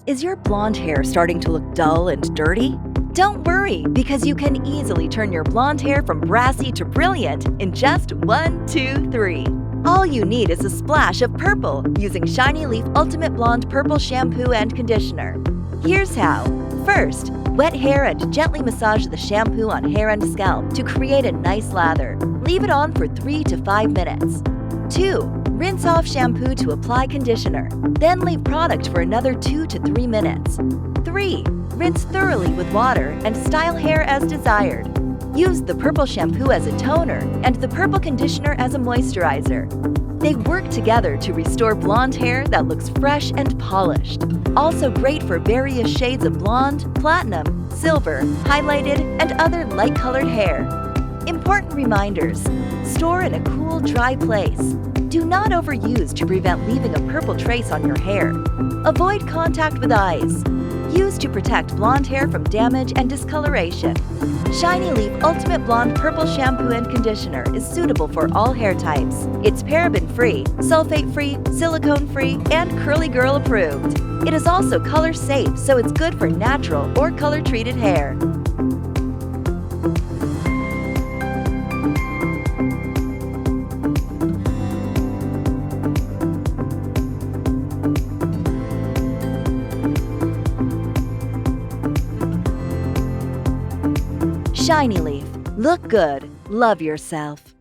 Is your blonde hair starting to look dull and dirty? Don't worry, because you can easily turn your blonde hair from brassy to brilliant in just 1, 2, 3. All you need is a splash of purple using Shiny Leaf Ultimate Blonde Purple Shampoo and Conditioner. Here's how. First, wet hair and gently massage the shampoo on hair and scalp to create a nice lather. Leave it on for 3 to 5 minutes. 2. Rinse off shampoo to apply conditioner. Then leave product for another 2 to 3 minutes. 3. Rinse thoroughly with water and style hair as desired. Use the purple shampoo as a toner and the purple conditioner as a moisturizer. They work together to restore blonde hair that looks fresh and polished. Also great for various shades of blonde, platinum, silver, highlighted, and other light-colored hair. Important reminders. Store in a cool, dry place. Do not overuse to prevent leaving a purple trace on your hair. Avoid contact with eyes. Use to protect blonde hair from damage and discoloration. Shiny Leaf Ultimate Blonde Purple Shampoo and Conditioner is suitable for all hair types. It's paraben-free, sulfate-free, silicone-free, and Curly Girl approved. It is also color-safe, so it's good for natural or color-treated hair. Shiny Leaf. Look good. Love yourself.